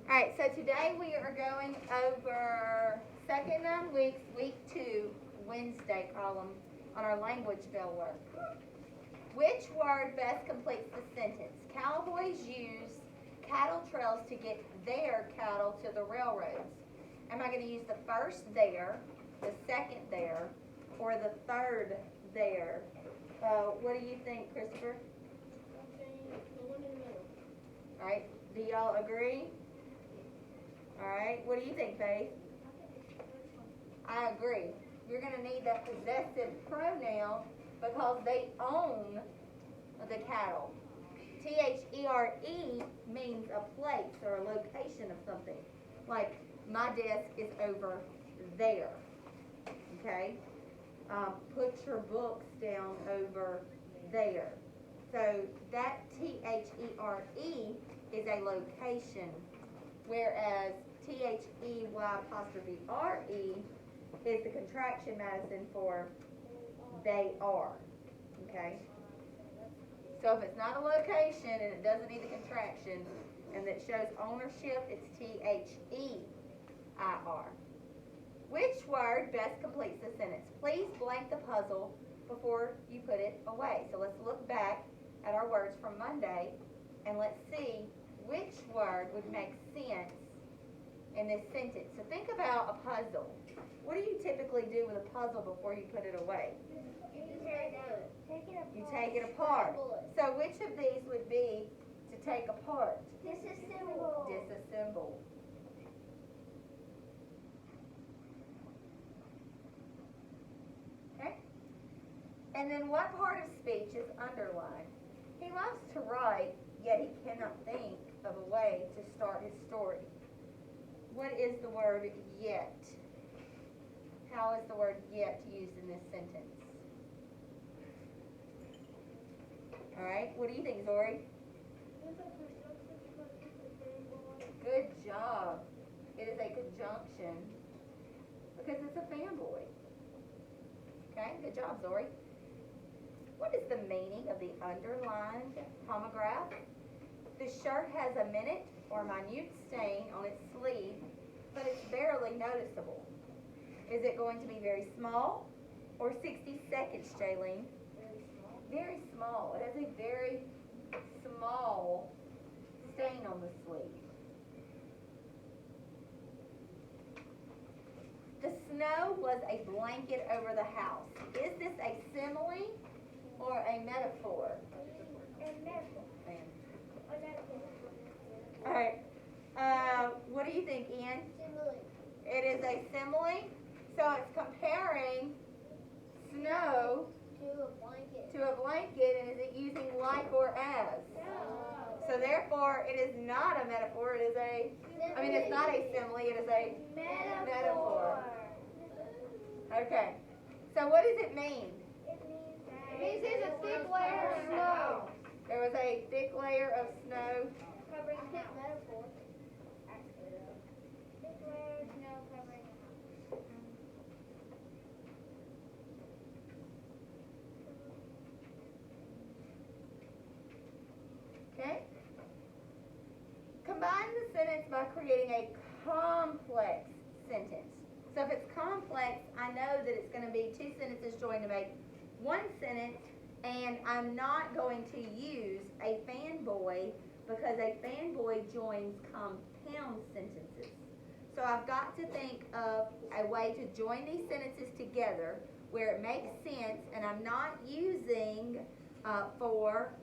Alright, so today we are going over second 9 weeks, week 2, Wednesday column on our language bell work. Which word best completes the sentence? Cowboys use cattle trails to get their cattle to the railroads. Am I going to use the first there, the second there, or the third there? What do you think, Christopher? The one in the middle. Alright, do y'all agree? Alright, what do you think, Faith? I agree. You're going to need that possessive pronoun because they own the cattle. T-H-E-R-E means a place or a location of something. Like, my desk is over there. Okay? Put your books down over there. So that T-H-E-R-E is a location, whereas T-H-E-Y'-R-E is the contraction, Madison, for they are. Okay? So if it's not a location and it doesn't need the contraction and that shows ownership, it's T-H-E-I-R. Which word best completes the sentence? Please blank the puzzle before you put it away. So let's look back at our words from Monday and let's see which word would make sense in this sentence. So think about a puzzle. What do you typically do with a puzzle before you put it away? You take it apart. So which of these would be to take apart? Disassemble. Disassemble. Okay? And then what part of speech is underlined? He loves to write, yet he cannot think of a way to start his story. What is the word yet? How is the word yet used in this sentence? Alright, what do you think, Zori? Good job. It is a conjunction because it's a fanboy. Okay, good job, Zori. What is the meaning of the underlined homograph? The shirt has a minute or minute stain on its sleeve, but it's barely noticeable. Is it going to be very small or 60 seconds, Jaylene? Very small. It has a very small stain on the sleeve. The snow was a blanket over the house. Is this a simile or a metaphor? A metaphor. All right. What do you think, Ian? Simile. It is a simile. So it's comparing snow To a blanket. to a blanket, and is it using like or as? No. So therefore, it is not a metaphor. It is it's not a simile. It is a metaphor. Okay. So what does it mean? It means there's a thick layer of snow. There was a thick layer of snow. Covering the house. Metaphor. Thick layer of snow covering the house. Okay? Combine the sentence by creating a complex sentence. So if it's complex, I know that it's going to be 2 sentences joined to make 1 sentence, and I'm not going to use a fanboy because a fanboy joins compound sentences. So I've got to think of a way to join these sentences together where it makes sense, and I'm not using for,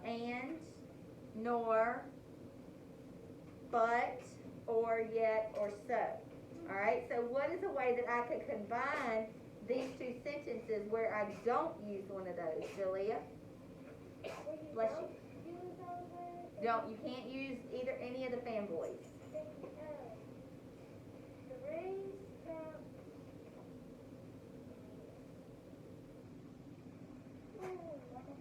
and, nor, but, or, yet, or so. Alright, so what is a way that I could combine these 2 sentences where I don't use one of those? Jalea? Bless you. You can't use any of the fanboys. The rain stopped. The rain stopped.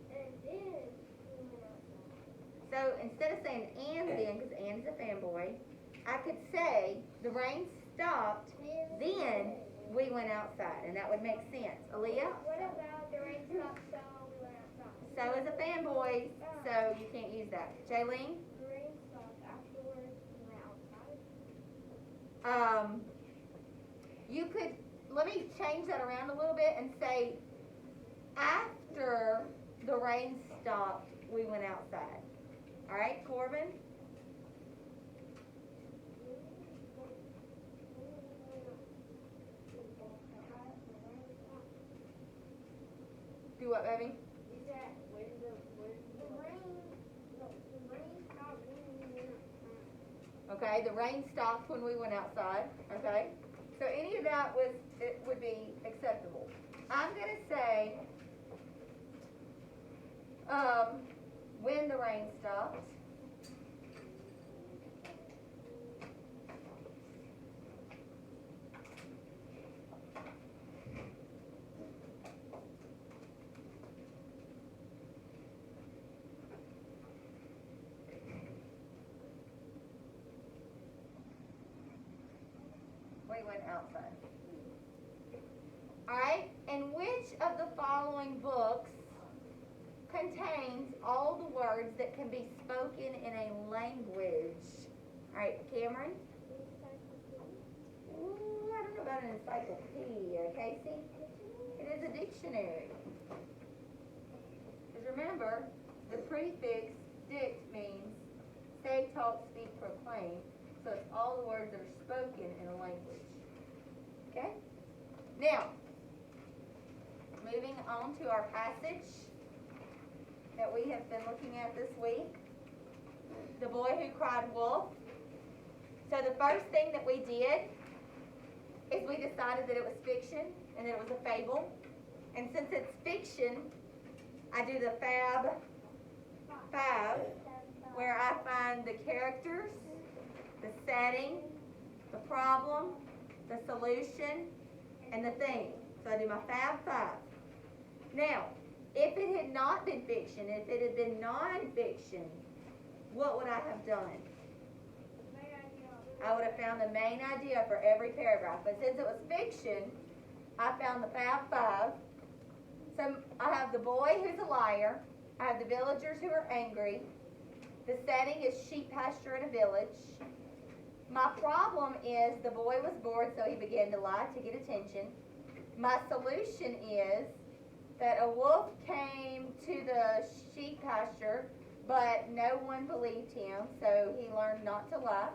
And then we went outside. So instead of saying and then, because and is a fanboy, I could say the rain stopped, then we went outside, and that would make sense. Aaliyah? What about the rain stopped, so we went outside? So is a fanboy, so you can't use that. Jaylene? The rain stopped afterwards, we went outside. You could, let me change that around a little bit and say, after the rain stopped, we went outside. All right, Corbin? Do what, baby? Is that when the rain stopped when we went outside? Okay, the rain stopped when we went outside. Okay, so any of that would be acceptable. I'm gonna say when the rain stopped. We went outside. Alright, and which of the following books contains all the words that can be spoken in a language? Alright, Cameron? Ooh, I don't know about an encyclopedia, Casey. It is a dictionary. Because remember, the prefix dict means say, talk, speak, proclaim. So it's all the words that are spoken in a language. Okay? Now, moving on to our passage that we have been looking at this week. The boy who cried wolf. So the first thing that we did is we decided that it was fiction and that it was a fable. And since it's fiction, I do the Fab Five, where I find the characters, the setting, the problem, the solution, and the theme. So I do my Fab Five. Now, if it had not been fiction, if it had been non-fiction, what would I have done? I would have found the main idea for every paragraph. But since it was fiction, I found the Fab Five. So I have the boy who's a liar. I have the villagers who are angry. The setting is sheep pasture in a village. My problem is the boy was bored, so he began to lie to get attention. My solution is that a wolf came to the sheep pasture, but no one believed him, so he learned not to lie.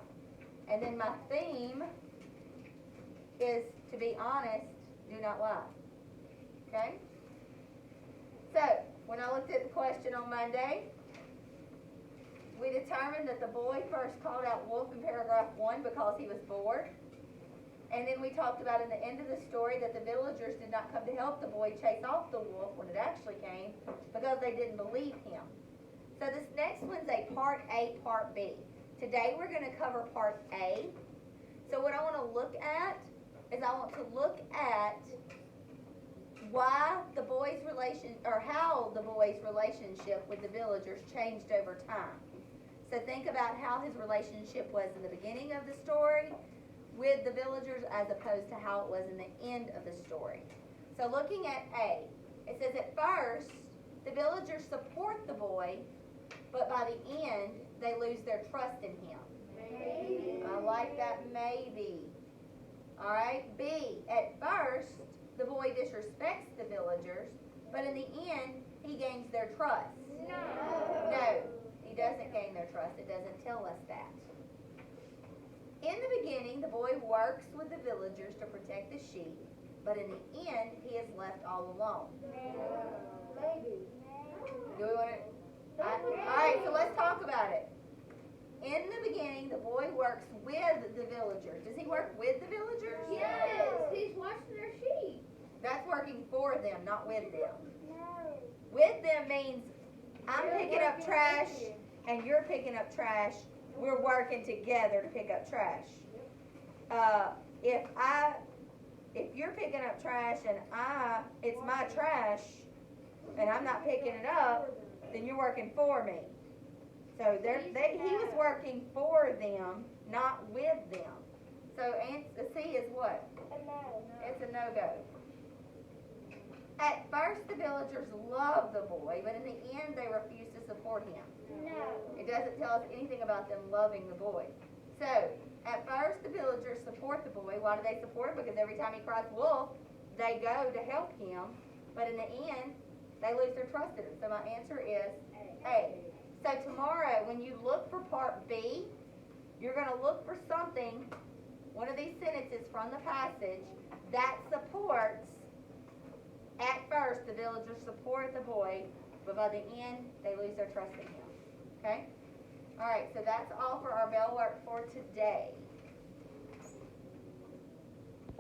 And then my theme is, to be honest, do not lie. Okay? So, when I looked at the question on Monday, we determined that the boy first called out wolf in paragraph 1 because he was bored. And then we talked about in the end of the story that the villagers did not come to help the boy chase off the wolf when it actually came because they didn't believe him. So this next one's a part A, part B. Today we're going to cover part A. So what I want to look at is I want to look at why the boy's relation, or how the boy's relationship with the villagers changed over time. So think about how his relationship was in the beginning of the story with the villagers as opposed to how it was in the end of the story. So looking at A, it says at first the villagers support the boy, but by the end they lose their trust in him. Maybe. I like that maybe. Alright, B, at first the boy disrespects the villagers, but in the end he gains their trust. No, he doesn't gain their trust. It doesn't tell us that. In the beginning, the boy works with the villagers to protect the sheep, but in the end, he is left all alone. Maybe. Do we want to? All right, so let's talk about it. In the beginning, the boy works with the villagers. Does he work with the villagers? Yes, he's watching their sheep. That's working for them, not with them. No. With them means I'm picking up trash and you're picking up trash. We're working together to pick up trash. If you're picking up trash and it's my trash and I'm not picking it up, then you're working for me. So he was working for them, not with them. So C is what? No. It's a a no-go. At first, the villagers loved the boy, but in the end, they refused to support him. No. It doesn't tell us anything about them loving the boy. So, at first, the villagers support the boy. Why do they support him? Because every time he cries wolf, they go to help him. But in the end, they lose their trust in him. So my answer is A. So tomorrow, when you look for part B, you're going to look for something, one of these sentences from the passage, that supports, at first, the villagers support the boy, but by the end, they lose their trust in him. Okay? All right, so that's all for our bell work for today.